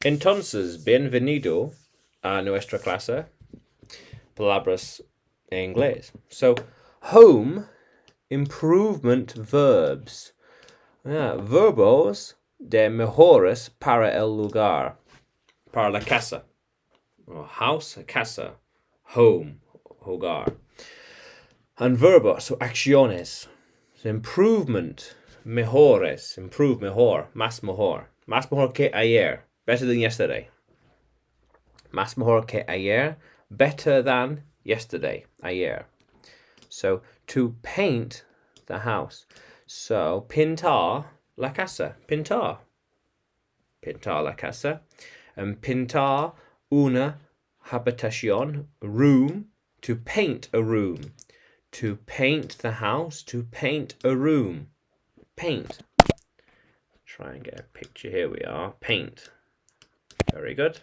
Entonces, bienvenido a nuestra clase. Palabras en inglés. So, home, improvement verbs. Verbos de mejores para el lugar. Para la casa. Or house, casa. Home, hogar. And verbos, so acciones. So improvement, mejores. Improve, mejor. Más mejor. Más mejor que ayer. Better than yesterday. Más mejor que ayer. Better than yesterday. Ayer. So, to paint the house. So, pintar la casa. Pintar. Pintar la casa. And pintar una habitación. Room. To paint a room. To paint the house. To paint a room. Paint. Try and get a picture. Here we are. Paint. Very good.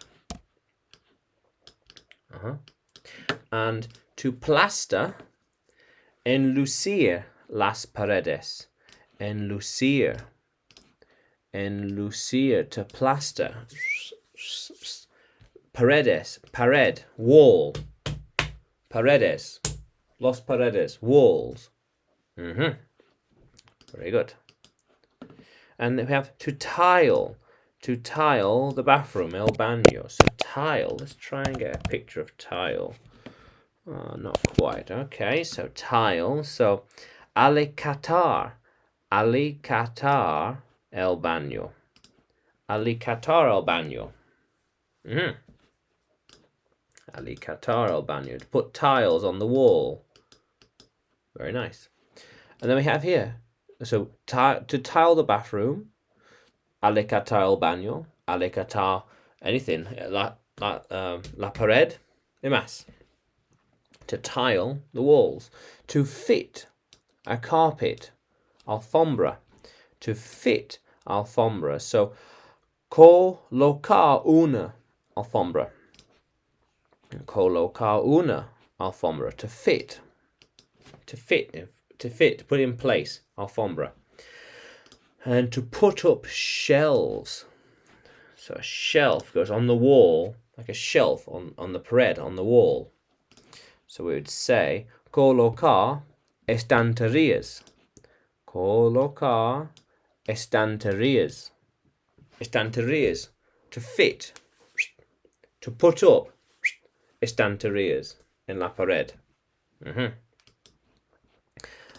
And to plaster. Enlucir las paredes. Enlucir. Enlucir, to plaster. Paredes, pared, wall. Paredes, los paredes, walls. Very good. And we have to tile the bathroom, el baño. So tile, let's try and get a picture of tile. Not quite. Okay, so tile. So alicatar el baño. Alicatar el baño. Alicatar el baño. To put tiles on the wall. Very nice. And then we have here. So to tile the bathroom. Alicatar el baño. Alicatar anything. La pared. Y más. To tile the walls. To fit a carpet. Alfombra. To fit alfombra. So, colocar una alfombra. Colocar una alfombra. To fit. To fit. To put in place. Alfombra. And to put up shelves. So a shelf goes on the wall. Like a shelf on the pared, on the wall. So we would say, colocar estanterías. Colocar estanterías. Estanterías. To fit. To put up. Estanterías. En la pared.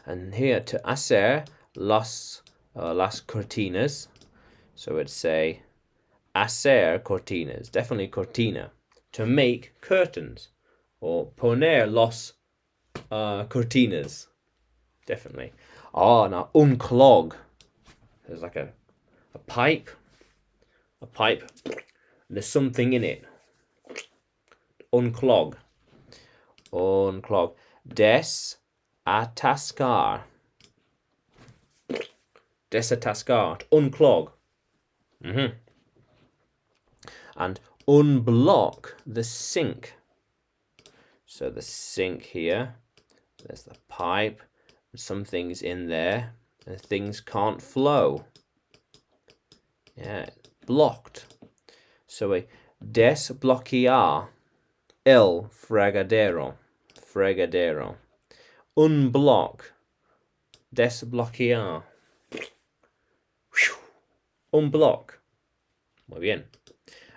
And here, to hacer las cortinas. So we'd say, hacer cortinas. Definitely cortina. To make curtains. Or poner los cortinas. Definitely. Now unclog. There's like a pipe. A pipe. There's something in it. Unclog. Unclog. Desatascar. Desatascar. To unclog. And unblock the sink. So the sink here, there's the pipe, something's in there, and things can't flow. Yeah, blocked. So we desbloquear el fregadero. Fregadero. Unblock. Desbloquear. Unblock. Muy bien.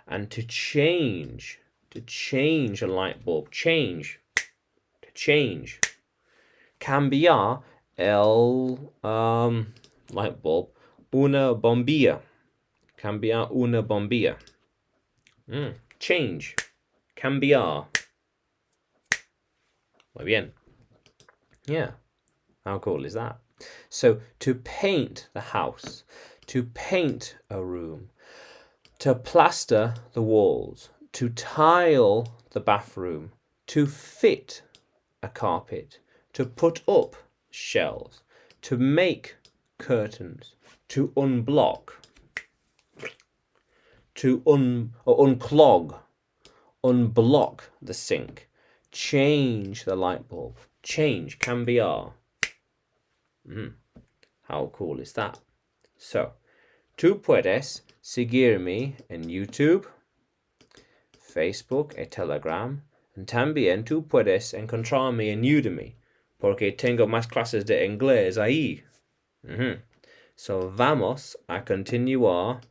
And to change. To change a light bulb. Change. To change. Cambiar el light bulb. Una bombilla. Cambiar una bombilla. Change. Cambiar. Muy bien. Yeah. How cool is that? So, to paint the house. To paint a room. To plaster the walls. To tile the bathroom. To fit a carpet. To put up shelves. To make curtains. To unblock. To unclog. Unblock the sink. Change the light bulb. Change. Cambiar. How cool is that? So, Tú puedes seguirme en YouTube, Facebook y Telegram. Y también tú puedes encontrarme en Udemy, porque tengo más clases de inglés ahí. So, vamos a continuar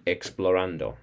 explorando.